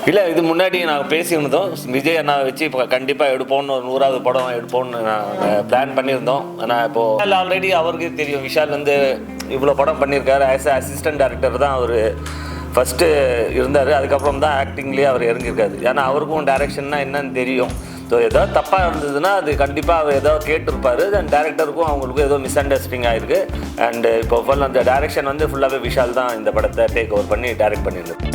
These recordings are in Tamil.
இல்லை இது முன்னாடி நாங்கள் பேசியிருந்தோம் விஜய் அண்ணா வச்சு இப்போ கண்டிப்பாக எடுப்போம்னு ஒரு 100வது படம் எடுப்போம்னு நான் பிளான் பண்ணியிருந்தோம். ஆனால் இப்போது ஆல்ரெடி அவருக்கு தெரியும் விஷால் வந்து இவ்வளோ படம் பண்ணியிருக்காரு. ஆஸ் அசிஸ்டன்ட் டைரக்டர் தான் அவர் ஃபஸ்ட்டு இருந்தார். அதுக்கப்புறம் தான் ஆக்டிங்லேயே அவர் இறங்கியிருக்காரு. ஏன்னா அவருக்கும் டைரக்ஷன்னா என்னன்னு தெரியும். ஸோ ஏதோ தப்பாக இருந்ததுன்னா அது கண்டிப்பாக அவர் ஏதோ கேட்டிருப்பாரு. தென் டேரக்டருக்கும் அவங்களுக்கும் ஏதோ மிஸ் அண்டர்ஸ்டாண்டிங் ஆகிருக்கு. அண்டு இப்போ ஃபுல் அந்த டைரக்ஷன் வந்து ஃபுல்லாகவே விஷால் தான் இந்த படத்தை டேக் ஓவர் பண்ணி டைரக்ட் பண்ணியிருந்தார்.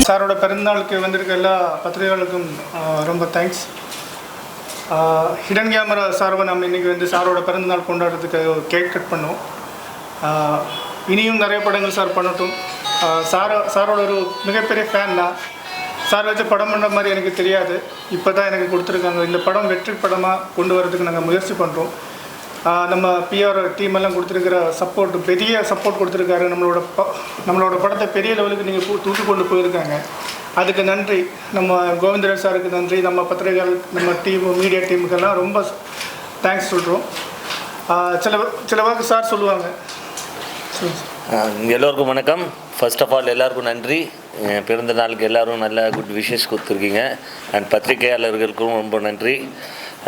சாரோட பிறந்தநாளுக்கு வந்திருக்க எல்லா பத்திரிகைகளுக்கும் ரொம்ப தேங்க்ஸ். ஹிடன் கேமரா சார்வை நம்ம இன்றைக்கி வந்து சாரோட பிறந்தநாள் கொண்டாடுறதுக்கு கேக் கட் பண்ணோம். இனியும் நிறைய படங்கள் சார் பண்ணட்டும். சாரோட ஒரு மிகப்பெரிய ஃபேன் தான். சார் வச்சு படம் பண்ணுற மாதிரி எனக்கு தெரியாது. இப்போ தான் எனக்கு கொடுத்துருக்காங்க. இந்த படம் வெற்றி படமாக கொண்டு வரதுக்கு நாங்கள் முயற்சி பண்ணுறோம். நம்ம பிஆர் டீமெல்லாம் கொடுத்துருக்கிற சப்போர்ட், பெரிய சப்போர்ட் கொடுத்துருக்காரு. நம்மளோட படத்தை பெரிய லெவலுக்கு நீங்கள் தூக்கி கொண்டு போயிருக்காங்க. அதுக்கு நன்றி. நம்ம கோவிந்தராஜ் சாருக்கு நன்றி. நம்ம பத்திரிகைகள், நம்ம டீம், மீடியா டீமுக்கெல்லாம் ரொம்ப தேங்க்ஸ் சொல்கிறோம். சில வாக்கு சார் சொல்லுவாங்க. எல்லோருக்கும் வணக்கம். ஃபர்ஸ்ட் ஆஃப் ஆல் எல்லாருக்கும் நன்றி. பிறந்த நாளுக்கு எல்லோரும் நல்ல குட் விஷஸ் கொடுத்துருக்கீங்க. அண்ட் பத்திரிகையாளர்களுக்கும் ரொம்ப நன்றி.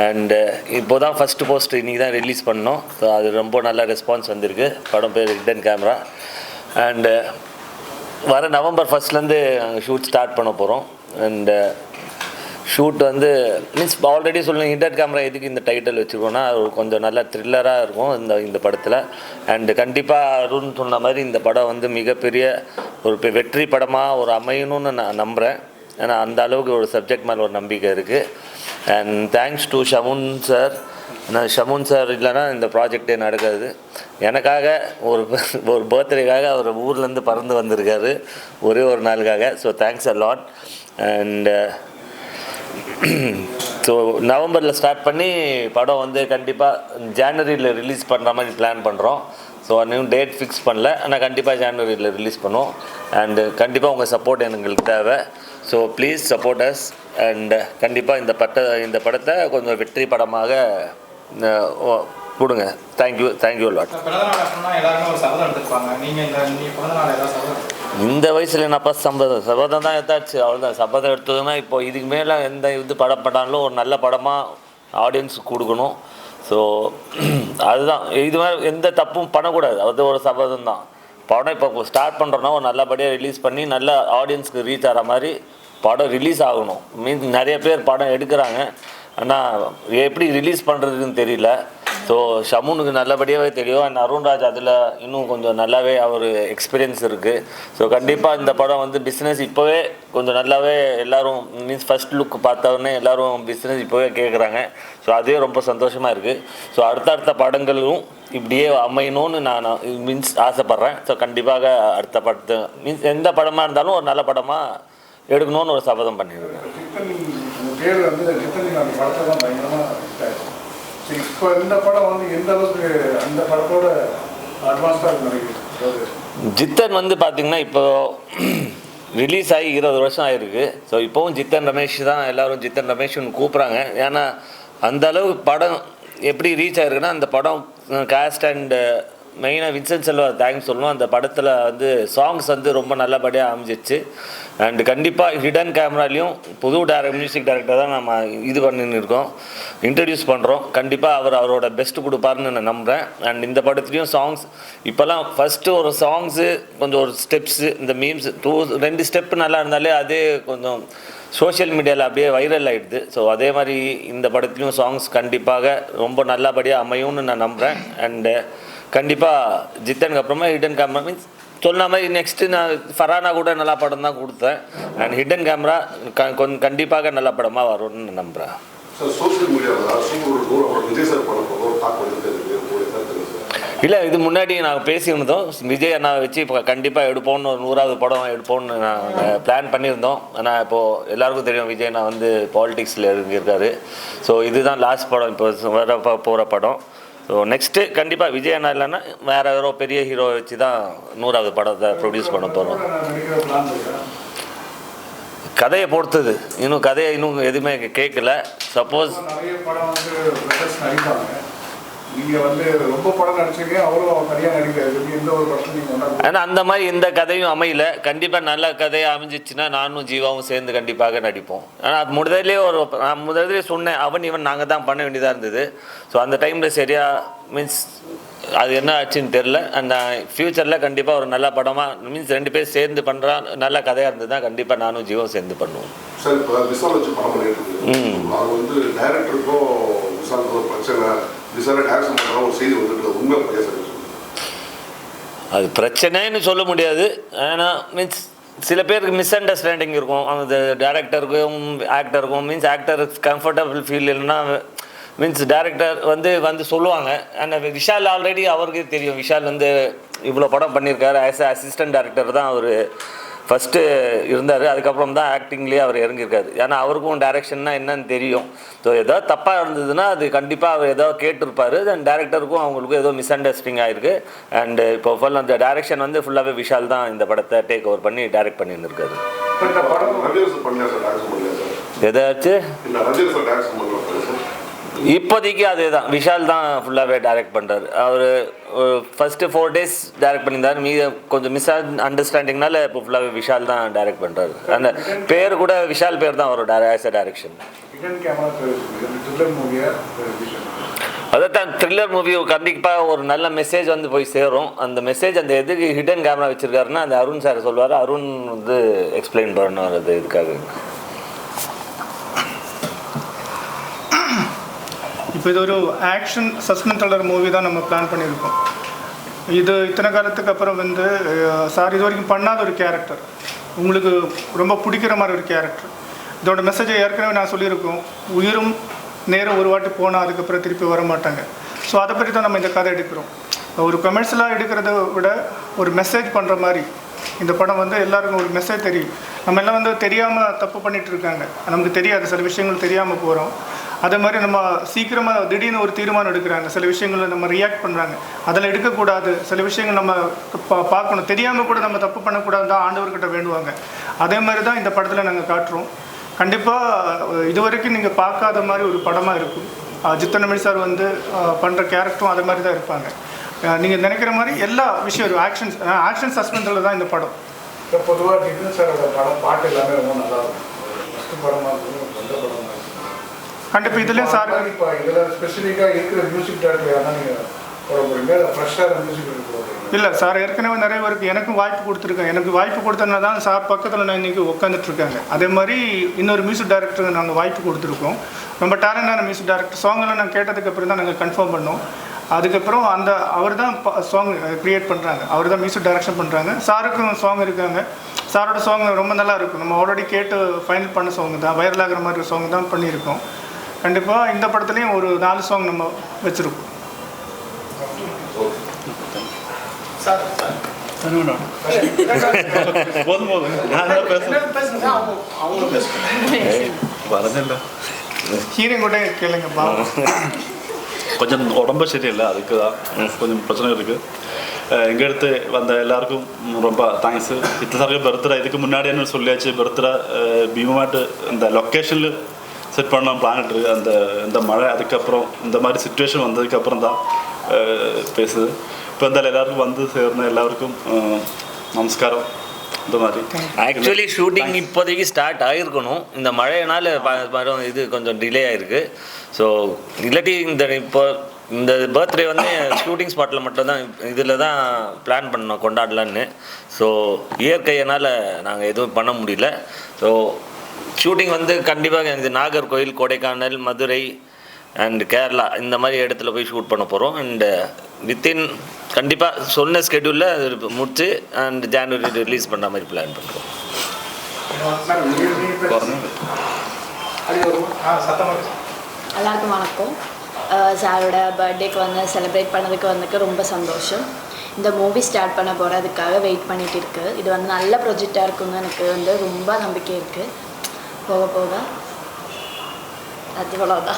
அண்டு இப்போ தான் ஃபஸ்ட்டு போஸ்ட் இன்றைக்கி தான் ரிலீஸ் பண்ணோம். ஸோ அது ரொம்ப நல்ல ரெஸ்பான்ஸ் வந்திருக்கு. படம் பேர் ஹிடன் கேமரா. அண்டு வர நவம்பர் 1 நாங்கள் ஷூட் ஸ்டார்ட் பண்ண போகிறோம். அண்டு ஷூட் வந்து மீன்ஸ் ஆல்ரெடி சொல்லுங்கள் ஹிடன் கேமரா எதுக்கு இந்த டைட்டில் வச்சுருக்கோன்னா அது கொஞ்சம் நல்லா த்ரில்லராக இருக்கும் இந்த படத்தில். அண்டு கண்டிப்பாக அருண் சொன்ன மாதிரி இந்த படம் வந்து மிகப்பெரிய ஒரு வெற்றி படமாக ஒரு அமையணும்னு நான் நம்புகிறேன். ஏன்னா அந்த அளவுக்கு ஒரு சப்ஜெக்ட் மேலே ஒரு நம்பிக்கை இருக்குது. And thanks to Shamun sir. நான் ஷமுன் சார் இல்லைன்னா இந்த ப்ராஜெக்டே நடக்காது. எனக்காக ஒரு பர்த்டேக்காக அவர் ஊர்லேருந்து பறந்து வந்திருக்காரு ஒரே ஒரு நாளுக்காக. So thanks a lot. And so நவம்பரில் ஸ்டார்ட் பண்ணி படம் வந்து கண்டிப்பாக ஜனவரியில் ரிலீஸ் பண்ணுற மாதிரி பிளான் பண்ணுறோம். ஸோ இன்னும் டேட் ஃபிக்ஸ் பண்ணல. ஆனால் கண்டிப்பாக ஜனவரியில் ரிலீஸ் பண்ணுவோம். அண்டு கண்டிப்பாக உங்கள் சப்போர்ட் எங்களுக்கு தேவை. So please support us. And கண்டிப்பாக இந்த படத்தை கொஞ்சம் வெற்றி படமாக கொடுங்க. Thank you lot. இந்த வயசில் என்னப்பா சபதம் தான் எடுத்தாச்சு, அவ்வளோதான். சபதம் எடுத்ததுன்னா இப்போ இதுக்கு மேலே எந்த படம் பண்ணாலும் ஒரு நல்ல படமாக ஆடியன்ஸுக்கு கொடுக்கணும். ஸோ அதுதான். இது மாதிரி எந்த தப்பும் பண்ணக்கூடாது. அது ஒரு சபதம் தான். படம் இப்போ ஸ்டார்ட் பண்ணுறோன்னா ஒரு நல்லபடியாக ரிலீஸ் பண்ணி நல்ல ஆடியன்ஸுக்கு ரீச் ஆகிற மாதிரி படம் ரிலீஸ் ஆகணும். மீன்ஸ் நிறைய பேர் படம் எடுக்கிறாங்க, ஆனால் எப்படி ரிலீஸ் பண்ணுறதுன்னு தெரியல. ஸோ ஷமுனுக்கு நல்லபடியாகவே தெரியும். அண்ட் அருண்ராஜ் அதில் இன்னும் கொஞ்சம் நல்லாவே அவர் எக்ஸ்பீரியன்ஸ் இருக்குது. ஸோ கண்டிப்பாக இந்த படம் வந்து பிஸ்னஸ் இப்போவே கொஞ்சம் நல்லாவே எல்லோரும் மீன்ஸ் ஃபஸ்ட் லுக் பார்த்தவொடனே எல்லோரும் பிஸ்னஸ் இப்போவே கேட்குறாங்க. ஸோ அதுவே ரொம்ப சந்தோஷமாக இருக்குது. ஸோ அடுத்தடுத்த படங்களும் இப்படியே அமையணும்னு நான் மீன்ஸ் ஆசைப்பட்றேன். ஸோ கண்டிப்பாக அடுத்த படத்தை மீன்ஸ் எந்த படமாக இருந்தாலும் ஒரு நல்ல படமாக எடுக்கணும்னு ஒரு சபதம் பண்ணியிருக்கேன். பேர் வந்து ஜித்தன் அந்த படத்தை தான் பயங்கரமாக இப்போ இந்த படம் வந்து எந்த அளவுக்கு அந்த படத்தோட அட்வான்ஸாக நினைக்கிறேன். ஜித்தன் வந்து பார்த்திங்கன்னா இப்போ ரிலீஸ் ஆகி 20 வருஷம் ஆகிருக்கு. ஸோ இப்போவும் ஜித்தன் ரமேஷ் தான் எல்லோரும் ஜித்தன் ரமேஷ்னு கூப்பிட்றாங்க. ஏன்னா அந்தளவு படம் எப்படி ரீச் ஆகிருக்குன்னா அந்த படம் காஸ்ட் அண்ட் மெயினாக வின்சென்ட் செல்வா தேங்க்ஸ் சொல்லணும். அந்த படத்தில் வந்து சாங்ஸ் வந்து ரொம்ப நல்லபடியாக அமைஞ்சிச்சு. அண்டு கண்டிப்பாக ஹிடன் கேமராலையும் புது மியூசிக் டைரக்டர் தான் நம்ம இது பண்ணின்னு இருக்கோம், இன்ட்ரடியூஸ் பண்ணுறோம். கண்டிப்பாக அவரோட பெஸ்ட்டு கொடுப்பாருன்னு நான் நம்புகிறேன். அண்ட் இந்த படத்துலேயும் சாங்ஸ் இப்போல்லாம் ஃபஸ்ட்டு ஒரு சாங்ஸு கொஞ்சம் ஒரு ஸ்டெப்ஸு இந்த மீம்ஸ் 2 ஸ்டெப்பு நல்லா இருந்தாலே அதே கொஞ்சம் சோஷியல் மீடியாவில் அப்படியே வைரல் ஆகிடுது. ஸோ அதே மாதிரி இந்த படத்துலேயும் சாங்ஸ் கண்டிப்பாக ரொம்ப நல்லபடியாக அமையும்னு நான் நம்புகிறேன். அண்டு கண்டிப்பாக ஜித்தனுக்கு அப்புறமா ஹிடன் கேமரா மீன்ஸ் சொன்ன மாதிரி நெக்ஸ்ட்டு நான் ஃபரானா கூட நல்ல படம் தான் கொடுத்தேன். அண்ட் ஹிடன் கேமரா கொஞ்சம் கண்டிப்பாக நல்ல படமாக வரும்னு நம்புகிறேன். இல்லை, இது முன்னாடி நாங்கள் பேசியிருந்தோம். விஜய் அண்ணா வச்சு இப்போ கண்டிப்பாக எடுப்போம்னு ஒரு 100வது படம் எடுப்போம்னு நாங்கள் பிளான் பண்ணியிருந்தோம். ஆனால் இப்போது எல்லாருக்கும் தெரியும் விஜய் அண்ணா வந்து பாலிடிக்ஸில் இருக்காரு. ஸோ இதுதான் லாஸ்ட் படம் இப்போ வர போகிற படம். ஸோ நெக்ஸ்ட்டு கண்டிப்பாக விஜய் அண்ணா இல்லைன்னா வேறு யாரோ பெரிய ஹீரோ வச்சு தான் 100வது படத்தை ப்ரொடியூஸ் பண்ண போகிறோம். கதையை பொறுத்தது, இன்னும் கதையை இன்னும் எதுவுமே கேட்கல. சப்போஸ் ஆனால் அந்த மாதிரி எந்த கதையும் அமையல. கண்டிப்பாக நல்ல கதையாக அமைஞ்சிச்சுன்னா நானும் ஜீவாவும் சேர்ந்து கண்டிப்பாக நடிப்போம். ஆனால் அது முதலே சொன்னேன், அவன் இவன் நாங்கள் தான் பண்ண வேண்டியதாக இருந்தது. ஸோ அந்த டைமில் சரியாக மீன்ஸ் அது என்ன ஆச்சுன்னு தெரில. அந்த ஃப்யூச்சரில் கண்டிப்பாக ஒரு நல்ல படமாக மீன்ஸ் 2 பேர் சேர்ந்து பண்ணுறா நல்ல கதையாக இருந்தது தான் கண்டிப்பாக நானும் ஜீவம் சேர்ந்து பண்ணுவோம். சார் இப்போ விசால் வச்சு படம் பண்ணிட்டு அது வந்து டைரக்டருக்கும் விசாலுக்கும் ஒரு பிரச்சனை, விசால டேரக்ஷன் பண்ணுற ஒரு செய்தி வந்துட்டு உண்மை பேச அது பிரச்சனைன்னு சொல்ல முடியாது. ஆனால் மீன்ஸ் சில பேருக்கு மிஸ் அண்டர்ஸ்டாண்டிங் இருக்கும். அந்த டேரக்டருக்கும் ஆக்டருக்கும் மீன்ஸ் ஆக்டர் கம்ஃபர்டபுள் ஃபீல் இல்லைன்னா மீன்ஸ் டேரக்டர் வந்து சொல்லுவாங்க. ஆனால் விஷால் ஆல்ரெடி அவருக்கு தெரியும், விஷால் வந்து இவ்வளோ படம் பண்ணியிருக்காரு. ஆஸ் அசிஸ்டன்ட் டேரக்டர் தான் அவர் ஃபஸ்ட்டு இருந்தார். அதுக்கப்புறம் தான் ஆக்டிங்லேயே அவர் இறங்கியிருக்காரு. ஏன்னா அவருக்கும் டேரெக்ஷன்னா என்னன்னு தெரியும். ஸோ ஏதாவது தப்பாக இருந்ததுன்னா அது கண்டிப்பாக அவர் ஏதோ கேட்டிருப்பார். தென் டேரக்டருக்கும் அவங்களுக்கும் ஏதோ மிஸ் அண்டர்ஸ்டாண்டிங் ஆகிருக்கு. அண்டு இப்போ ஃபுல் அந்த டேரெக்ஷன் வந்து ஃபுல்லாகவே விஷால் தான் இந்த படத்தை டேக் ஓவர் பண்ணி டைரக்ட் பண்ணின்னு இருக்காரு. ஏதாச்சும் இப்போதைக்கு அதே தான் விஷால் தான் ஃபுல்லாகவே டைரக்ட் பண்ணுறாரு. அவர் ஃபஸ்ட்டு 4 days டைரக்ட் பண்ணியிருந்தார். மீது கொஞ்சம் மிஸ் அண்டர்ஸ்டாண்டிங்னால இப்போ ஃபுல்லாகவே விஷால் தான் டைரக்ட் பண்ணுறாரு. அந்த பேர் கூட விஷால் பேர் தான் வரும் ஆஸ் அ டைரக்ஷன். அதான் த்ரில்லர் மூவி கண்டிப்பாக ஒரு நல்ல மெசேஜ் வந்து போய் சேரும். அந்த மெசேஜ் அந்த எதுக்கு ஹிடன் கேமரா வச்சுருக்காருன்னா அந்த அருண் சார் சொல்லுவார். அருண் வந்து எக்ஸ்பிளைன் பண்ணணும் அது இதுக்காக. இப்போ இது ஒரு ஆக்ஷன் சஸ்பென்ஸ் த்ரில்லர் மூவி தான் நம்ம பிளான் பண்ணியிருக்கோம். இது இத்தனை காலத்துக்கு அப்புறம் வந்து சார் இது வரைக்கும் பண்ணாத ஒரு கேரக்டர், உங்களுக்கு ரொம்ப பிடிக்கிற மாதிரி ஒரு கேரக்டர். இதோட மெசேஜை ஏற்கனவே நான் சொல்லியிருக்கோம், உயிரும் நேரம் ஒரு வாட்டி போனால் அதுக்கப்புறம் திருப்பி வர மாட்டாங்க. ஸோ அதை பற்றி தான் நம்ம இந்த கதை எடுக்கிறோம். ஒரு கமர்ஷியலாக எடுக்கிறத விட ஒரு மெசேஜ் பண்ணுற மாதிரி இந்த படம் வந்து எல்லாருக்கும் ஒரு மெசேஜ் தெரியும். நம்ம எல்லாம் வந்து தெரியாமல் தப்பு பண்ணிகிட்டு இருக்காங்க, நமக்கு தெரியாது, சில விஷயங்கள் தெரியாமல் போகிறோம். அதே மாதிரி நம்ம சீக்கிரமாக திடீர்னு ஒரு தீர்மானம் எடுக்கிறாங்க, சில விஷயங்கள் நம்ம ரியாக்ட் பண்ணுறாங்க, அதில் எடுக்கக்கூடாது. சில விஷயங்கள் நம்ம பார்க்கணும், தெரியாமல் கூட நம்ம தப்பு பண்ணக்கூடாது தான் ஆண்டவர்கிட்ட வேண்டுவாங்க. அதே மாதிரி தான் இந்த படத்தில் நாங்கள் காட்டுறோம். கண்டிப்பாக இது வரைக்கும் நீங்கள் பார்க்காத மாதிரி ஒரு படமாக இருக்கும். ஜித்தன் ரமேஷ் சார் வந்து பண்ணுற கேரக்டரும் அதே மாதிரி தான் இருப்பாங்க. நீங்கள் நினைக்கிற மாதிரி எல்லா விஷயம் ஆக்ஷன் சஸ்பென்ஸில் தான் இந்த படம். இப்போ பொதுவாக ஜித்தன் சாரோட படம் பாட்டு எல்லாமே ரொம்ப நல்லா இருக்கும். ஃபஸ்ட்டு படமாக இருக்கும், சொந்த படமாக இருக்கும். கண்டிப்பாக இதுலேயும் சார் இப்போ இதில் ஸ்பெசிஃபிக்காக இருக்கிற மியூசிக் டைரக்டர் யாருன்னா நீங்கள் போட போகிறீங்க ஃப்ரெஷ்ஷாக மியூசிக் போடுறீங்க? இல்லை சார், ஏற்கனவே நிறைய பேருக்கு எனக்கும் வாய்ப்பு கொடுத்துருக்கேன். எனக்கு வாய்ப்பு கொடுத்தனால தான் சார் பக்கத்தில் நான் இன்றைக்கி உட்காந்துட்ருக்காங்க. அதே மாதிரி இன்னொரு மியூசிக் டைரக்டருக்கு நாங்கள் வாய்ப்பு கொடுத்துருக்கோம். ரொம்ப டேலண்டான மியூசிக் டைரக்டர். சாங்கெல்லாம் நாங்கள் கேட்டதுக்கப்புறம் தான் நாங்கள் கன்ஃபார்ம் பண்ணோம். அதுக்கப்புறம் அவர் தான் சாங் க்ரியேட் பண்ணுறாங்க, அவர் தான் மியூசிக் டைரக்ஷன் பண்ணுறாங்க. சாருக்கும் சாங் இருக்காங்க. சாரோட சாங் ரொம்ப நல்லா இருக்கும். நம்ம ஆல்ரெடி கேட்டு ஃபைனல் பண்ண சாங் தான், வைரல் ஆகிற மாதிரி ஒரு சாங் தான் பண்ணியிருக்கோம். கண்டிப்பாக இந்த படத்துலேயும் ஒரு 4 சாங் நம்ம வச்சுருக்கோம். ஹீரோயின் கூட கேளுங்கப்பா. கொஞ்சம் உடம்பு சரியில்லை, அதுக்கு தான் கொஞ்சம் பிரச்சனை இருக்குது. எங்கள் அடுத்து வந்த எல்லாருக்கும் ரொம்ப தேங்க்ஸு. இத்தனை பர்த்டே இதுக்கு முன்னாடி என்ன சொல்லியாச்சு, பர்த்டே பீமமாட்டு இந்த லொக்கேஷனில் செட் பண்ணலாம் பிளான் இருக்குது. இந்த மழை அதுக்கப்புறம் இந்த மாதிரி சுச்சுவேஷன் வந்ததுக்கப்புறம் தான் பேசுது. இப்போ இருந்தாலும் எல்லாருக்கும் வந்து சேர்ந்த எல்லாருக்கும் நமஸ்காரம். இந்த மாதிரி ஆக்சுவலி ஷூட்டிங் இப்போதைக்கு ஸ்டார்ட் ஆகிருக்கணும். இந்த மழையினால் இது கொஞ்சம் டிலே ஆகிருக்கு. ஸோ இல்லாட்டி இந்த பர்த்டே வந்து ஷூட்டிங் ஸ்பாட்டில் மட்டும்தான், இதில் தான் பிளான் பண்ணோம் கொண்டாடலான்னு. ஸோ இயற்கையினால் நாங்கள் எதுவும் பண்ண முடியல. ஸோ ஷூட்டிங் வந்து கண்டிப்பாக இந்த நாகர்கோவில், கொடைக்கானல், மதுரை அண்ட் கேரளா இந்த மாதிரி இடத்துல போய் ஷூட் பண்ண போகிறோம். அண்டு வித்தின் கண்டிப்பாக சொன்ன ஸ்கெடியூலில் முடிச்சு அண்ட் ஜனவரி ரிலீஸ் பண்ணுற மாதிரி பிளான் பண்ணுறோம். எல்லாருக்கும் வணக்கம். சாரோட பர்த்டேக்கு வந்து செலிப்ரேட் பண்ணதுக்கு ரொம்ப சந்தோஷம். இந்த மூவி ஸ்டார்ட் பண்ண போகிறதுக்காக வெயிட் பண்ணிகிட்டு இருக்குது. இது வந்து நல்ல ப்ரொஜெக்டாக இருக்குன்னு எனக்கு ரொம்ப நம்பிக்கை இருக்குது. போக போக அது இவ்வளோதான்.